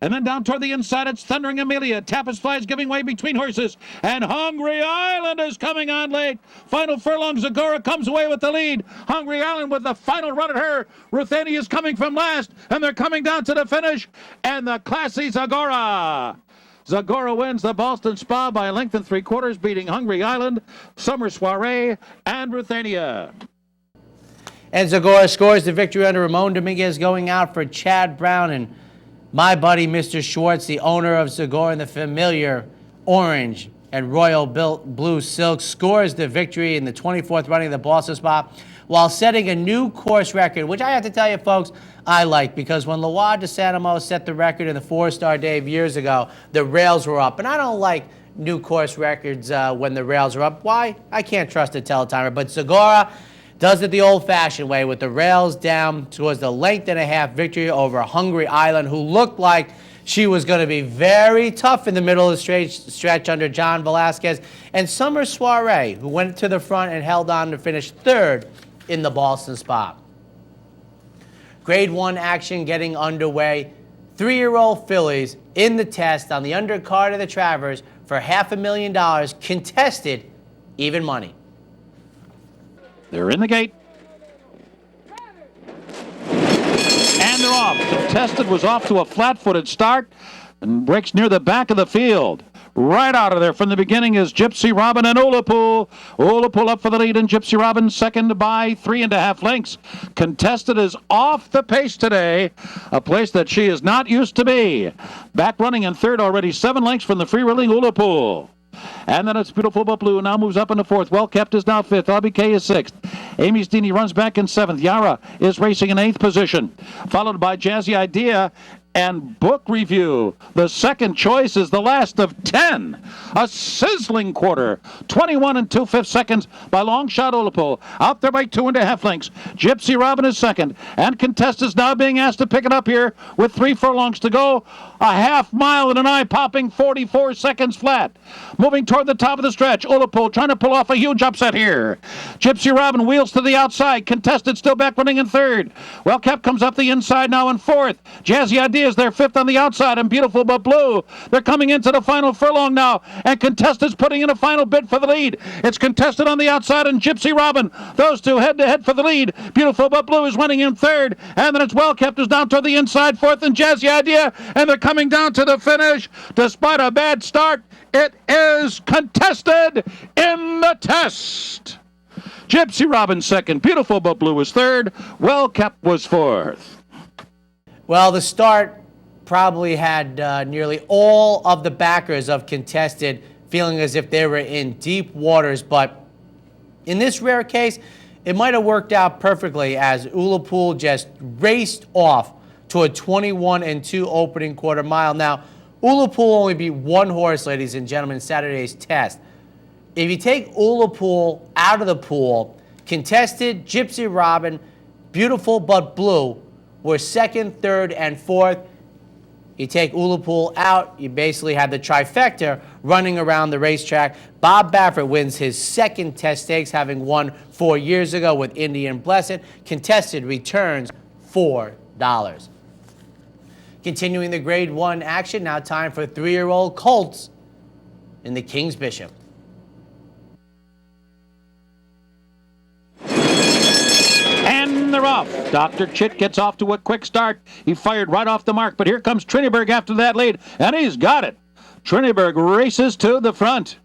And then down toward the inside, it's Thundering Amelia. Tappets Fly is giving way between horses. And Hungry Island is coming on late. Final furlong, Zagora comes away with the lead. Hungry Island with the final run at her. Ruthania is coming from last, and they're coming down to the finish. And the classy Zagora. Zagora wins the Boston Spa by a length and 3/4, beating Hungry Island, Summer Soiree, and Ruthania. And Zagora scores the victory under Ramon Dominguez, going out for Chad Brown. And my buddy, Mr. Schwartz, the owner of Zagora and the familiar orange and royal blue silk, scores the victory in the 24th running of the Boston Spa while setting a new course record, which I have to tell you, folks, I like, because when Loire de Santamo set the record in the 4-Star Dave years ago, the rails were up. And I don't like new course records when the rails are up. Why? I can't trust a teletimer. But Zagora does it the old-fashioned way with the rails down towards the length and a half victory over Hungry Island, who looked like she was going to be very tough in the middle of the stretch under John Velasquez. And Summer Soiree, who went to the front and held on to finish third in the Boston Spa. Grade 1 action getting underway. 3-year-old fillies in the test on the undercard of the Travers for $500,000, contested even money. They're in the gate. And they're off. Contested was off to a flat-footed start and breaks near the back of the field. Right out of there from the beginning is Gypsy Robin and Olapool. Olapool up for the lead, and Gypsy Robin second by 3.5 lengths. Contested is off the pace today, a place that she is not used to be. Back running in third already, 7 lengths from the free-reeling Olapool. And then it's Beautiful But Blue, now moves up into fourth. Well Kept is now fifth. LBK is sixth. Amy Steeny runs back in seventh. Yara is racing in 8th position, followed by Jazzy Idea and Book Review. The second choice is the last of 10. A sizzling quarter. 21 2/5 seconds by Long Shot Olapool. Out there by 2.5 lengths. Gypsy Robin is second. And Contest is now being asked to pick it up here with 3 furlongs to go. A half mile and an eye-popping 44 seconds flat. Moving toward the top of the stretch. Olapool trying to pull off a huge upset here. Gypsy Robin wheels to the outside. Contested still back running in third. Well Kept comes up the inside now in fourth. Jazzy Idea is there fifth on the outside, and Beautiful But Blue. They're coming into the final furlong now, and Contested's putting in a final bid for the lead. It's Contested on the outside and Gypsy Robin. Those two head-to-head for the lead. Beautiful But Blue is running in third, and then it's Well Kept is down toward the inside, fourth, and Jazzy Idea, and they're coming down to the finish. Despite a bad start, it is Contested in the test. Gypsy Robin second. Beautiful But Blue was third. Well Kept was fourth. Well, the start probably had nearly all of the backers of Contested feeling as if they were in deep waters, but in this rare case, it might have worked out perfectly as Ullapool just raced off to a 21-2 opening quarter mile. Now, Ullapool only beat one horse, ladies and gentlemen, in Saturday's test. If you take Ullapool out of the pool, Contested, Gypsy Robin, Beautiful But Blue were second, third, and fourth. You take Ullapool out, you basically have the trifecta running around the racetrack. Bob Baffert wins his second test stakes, having won 4 years ago with Indian Blessed. Contested returns $4. Continuing the Grade 1 action, now time for 3-year-old Colts in the King's Bishop. And they're off. Dr. Chit gets off to a quick start. He fired right off the mark, but here comes Triniberg after that lead, and he's got it. Triniberg races to the front.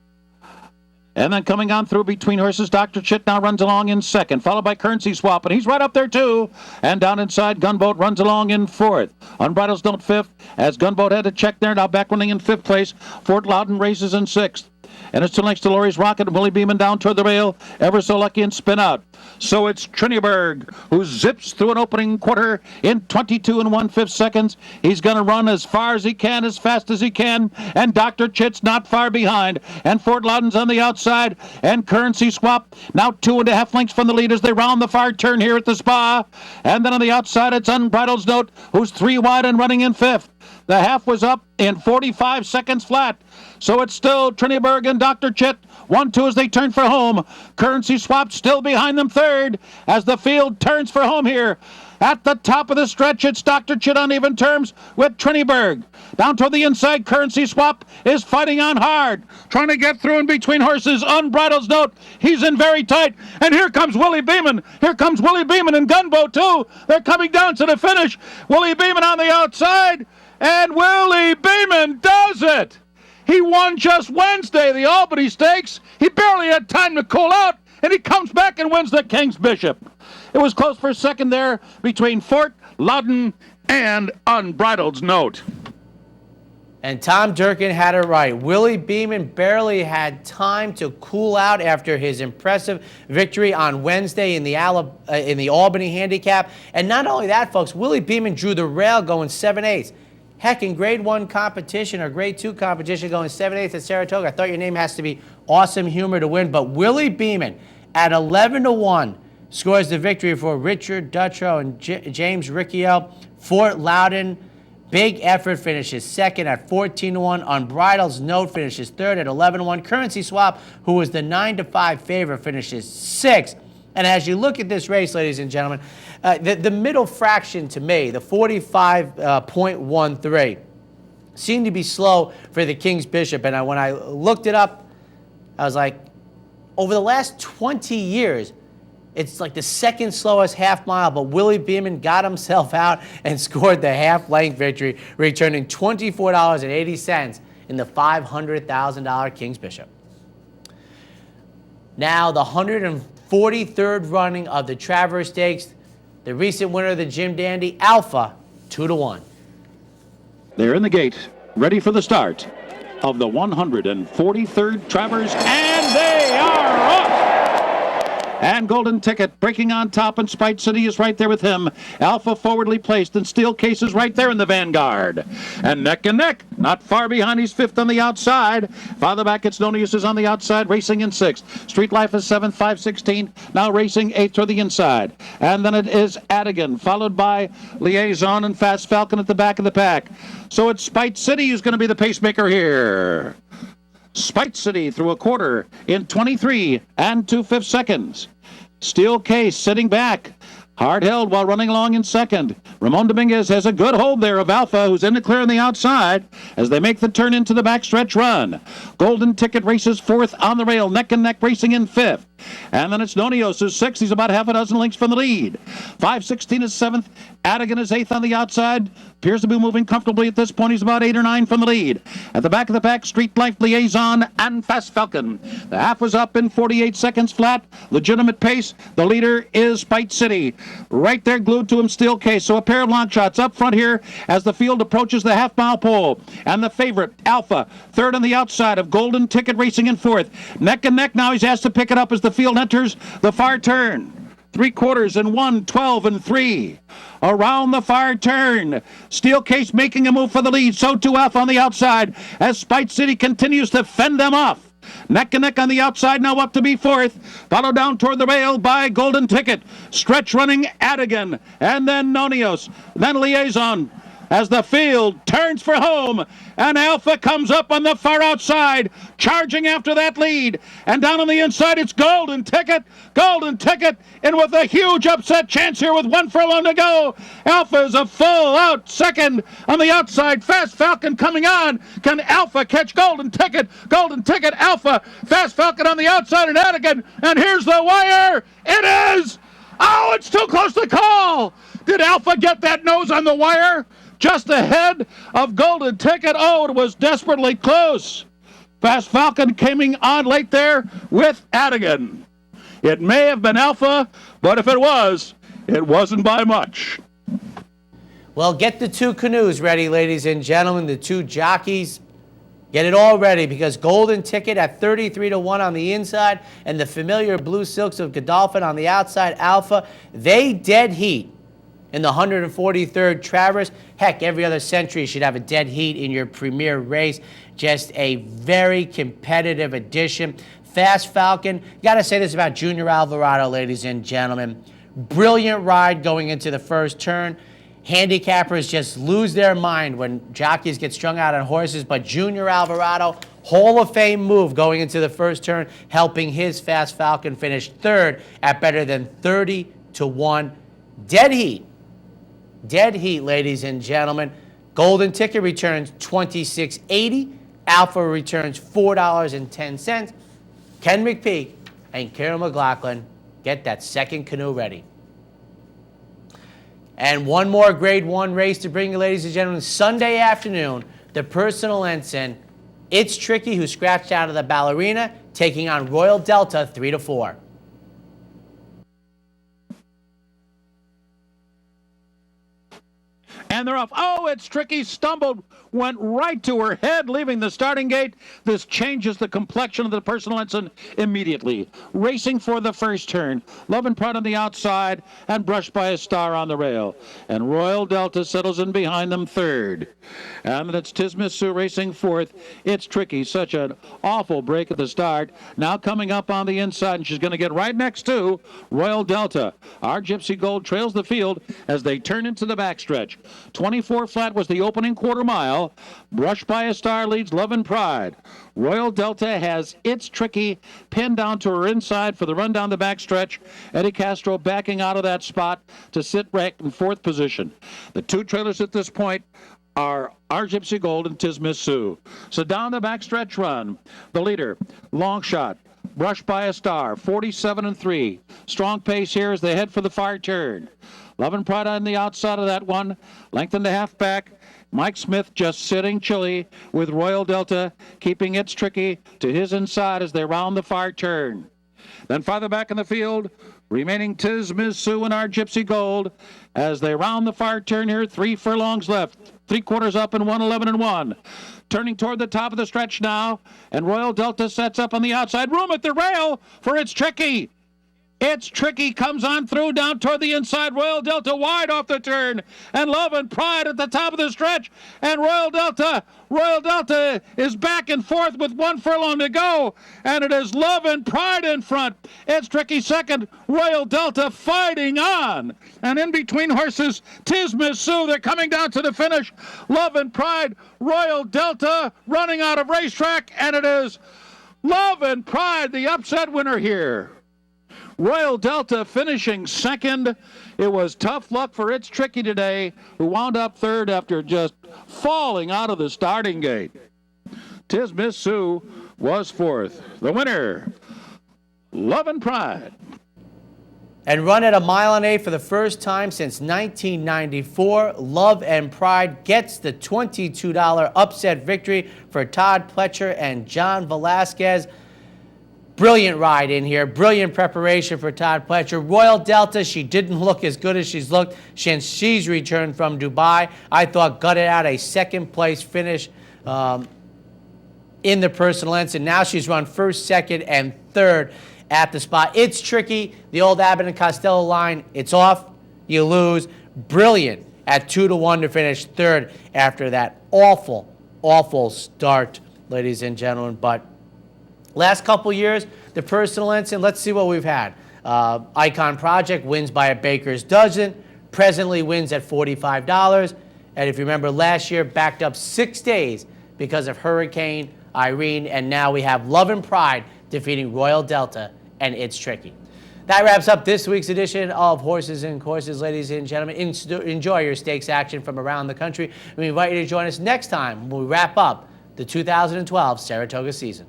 And then coming on through between horses, Dr. Chit now runs along in second, followed by Currency Swap, and he's right up there too. And down inside, Gunboat runs along in fourth. Unbridled's Note fifth, as Gunboat had to check there, now back running in fifth place. Fort Loudon races in sixth. And it's still next to Laurie's Rocket and Willie Beeman down toward the rail. Ever So Lucky and Spin Out. So it's Triniberg who zips through an opening quarter in 22 1/5 seconds. He's going to run as far as he can, as fast as he can. And Dr. Chit's not far behind. And Fort Loudon's on the outside. And Currency Swap now 2.5 lengths from the lead as they round the far turn here at the Spa. And then on the outside, it's Unbridled's Note, who's 3 wide and running in fifth. The half was up in 45 seconds flat. So it's still Triniberg and Dr. Chit. 1-2 as they turn for home. Currency Swap still behind them third as the field turns for home here. At the top of the stretch, it's Dr. Chit on even terms with Triniberg. Down toward the inside, Currency Swap is fighting on hard, trying to get through in between horses. Unbridled's Note, he's in very tight. And here comes Willie Beeman. Here comes Willie Beeman and Gunboat too. They're coming down to the finish. Willie Beeman on the outside. And Willie Beeman does it. He won just Wednesday, the Albany Stakes. He barely had time to cool out, and he comes back and wins the King's Bishop. It was close for a second there between Fort Loudon and Unbridled's Note. And Tom Durkin had it right. Willie Beeman barely had time to cool out after his impressive victory on Wednesday in the Albany Handicap. And not only that, folks, Willie Beeman drew the rail going 7/8. Heck, in Grade 1 competition or Grade 2 competition going 7/8 at Saratoga, I thought your name has to be Awesome Humor to win. But Willie Beeman at 11-1 scores the victory for Richard Dutrow and James Ricciel. Fort Loudon, big effort, finishes second at 14-1. Unbridled's Note finishes third at 11-1. Currency Swap, who was the 9-5 favorite, finishes sixth. And as you look at this race, ladies and gentlemen, the middle fraction to me, the 45.13, seemed to be slow for the King's Bishop. And when I looked it up, I was like, over the last 20 years, it's like the second slowest half mile, but Willie Beeman got himself out and scored the half-length victory, returning $24.80 in the $500,000 King's Bishop. Now, the 143rd running of the Traverse Stakes, the recent winner of the Jim Dandy, Alpha, 2-1. They're in the gate, ready for the start of the 143rd Traverse, and they are off! And Golden Ticket breaking on top, and Spite City is right there with him. Alpha forwardly placed, and Steel Case is right there in the vanguard. And neck, not far behind, he's fifth on the outside. Farther back, it's Nonius is on the outside, racing in sixth. Street Life is seventh, 5/16, now racing eighth to the inside. And then it is Adigan, followed by Liaison and Fast Falcon at the back of the pack. So it's Spite City who's going to be the pacemaker here. Spite City through a quarter in 23 2/5 seconds. Steel Case sitting back. Hard held while running along in second. Ramon Dominguez has a good hold there of Alpha, who's in the clear on the outside as they make the turn into the backstretch run. Golden Ticket races fourth on the rail, neck and neck racing in fifth. And then it's Nonios who's sixth. He's about half a dozen lengths from the lead. 5/16 is seventh. Adigan is eighth on the outside. appears to be moving comfortably at this point. He's about 8 or 9 from the lead. At the back of the pack, Street Life, Liaison, and Fast Falcon. The half was up in 48 seconds flat. Legitimate pace. The leader is Spite City. Right there glued to him, steel case. So a pair of long shots up front here as the field approaches the half-mile pole. And the favorite, Alpha, third on the outside of Golden Ticket racing in fourth. Neck and neck now. He's asked to pick it up as the field enters the far turn. 3/4 and 1, 12 and 3. Around the far turn. Steel Case making a move for the lead. So too Alpha on the outside as Spite City continues to fend them off. Neck and neck on the outside, now up to be fourth. Followed down toward the rail by Golden Ticket. Stretch running Adigan. And then Nonios. Then Liaison. As the field turns for home, and Alpha comes up on the far outside, charging after that lead. And down on the inside, it's Golden Ticket. Golden Ticket, and with a huge upset chance here with 1 furlong to go. Alpha is a full out second on the outside. Fast Falcon coming on. Can Alpha catch Golden Ticket? Golden Ticket, Alpha, Fast Falcon on the outside, and Adigan. And here's the wire. It is. Oh, it's too close to call. Did Alpha get that nose on the wire? Just ahead of Golden Ticket. Oh, it was desperately close. Fast Falcon coming on late there with Adigan. It may have been Alpha, but if it was, it wasn't by much. Well, get the two canoes ready, ladies and gentlemen, the two jockeys. Get it all ready because Golden Ticket at 33-1 on the inside and the familiar Blue Silks of Godolphin on the outside, Alpha, they dead heat in the 143rd Travers. Heck, every other century should have a dead heat in your premier race. Just a very competitive addition. Fast Falcon, got to say this about Junior Alvarado, ladies and gentlemen. Brilliant ride going into the first turn. Handicappers just lose their mind when jockeys get strung out on horses, but Junior Alvarado, Hall of Fame move going into the first turn, helping his Fast Falcon finish third at better than 30-1. Dead heat. Dead heat, ladies and gentlemen. Golden Ticket returns $26.80. Alpha returns $4.10. Ken McPeak and Karen McLaughlin get that second canoe ready. And one more Grade 1 race to bring you, ladies and gentlemen. Sunday afternoon, the personal ensign, It's Tricky, who scratched out of the Ballerina, taking on Royal Delta 3-4. And they're off. Oh, It's Tricky stumbled, went right to her head, leaving the starting gate. This changes the complexion of the personal ensign immediately. Racing for the first turn. Love and Pride on the outside and Brushed by a Star on the rail. And Royal Delta settles in behind them third. And then it's Tismiss Sue racing fourth. It's Tricky. Such an awful break at the start. Now coming up on the inside, and she's going to get right next to Royal Delta. Our Gypsy Gold trails the field as they turn into the backstretch. 24 flat was the opening quarter mile. Brushed by a Star leads Love and Pride. Royal Delta has It's Tricky pinned down to her inside for the run down the backstretch. Eddie Castro backing out of that spot to sit right in fourth position. The two trailers at this point are Our Gypsy Gold and Tismiss Sue. So down the backstretch run, the leader, Long Shot, Brushed by a Star, 47-3. Strong pace here as they head for the far turn. Love and Pride on the outside of that one. Length and a half back. Mike Smith just sitting chilly with Royal Delta, keeping It's Tricky to his inside as they round the far turn. Then farther back in the field, remaining Tismiss Sue and Our Gypsy Gold as they round the far turn here. 3 furlongs left. 3/4 up and 111-1. Turning toward the top of the stretch now, and Royal Delta sets up on the outside. Room at the rail for It's Tricky. It's Tricky comes on through down toward the inside. Royal Delta wide off the turn. And Love and Pride at the top of the stretch. And Royal Delta is back and forth with 1 furlong to go. And it is Love and Pride in front. It's Tricky second. Royal Delta fighting on. And in between horses, Tismiss Sue. They're coming down to the finish. Love and Pride. Royal Delta running out of racetrack. And it is Love and Pride, the upset winner here. Royal Delta finishing second. It was tough luck for It's Tricky today, who wound up third after just falling out of the starting gate. Tismiss Sue was fourth. The winner, Love and Pride. And run at 1 mile and 8 for the first time since 1994. Love and Pride gets the $22 upset victory for Todd Pletcher and John Velasquez. Brilliant ride in here. Brilliant preparation for Todd Pletcher. Royal Delta, she didn't look as good as she's looked since she's returned from Dubai. I thought gutted out a second-place finish in the personal ensign. Now she's run first, second, and third at the spot. It's tricky. The old Abbott and Costello line, it's off, you lose. Brilliant at 2-1 to finish third after that awful, awful start, ladies and gentlemen. But last couple years, the personal ensign, let's see what we've had. Icon Project wins by a baker's dozen, presently wins at $45. And if you remember last year, backed up 6 days because of Hurricane Irene. And now we have Love and Pride defeating Royal Delta, and It's Tricky. That wraps up this week's edition of Horses and Courses, ladies and gentlemen. Enjoy your stakes action from around the country. We invite you to join us next time when we wrap up the 2012 Saratoga season.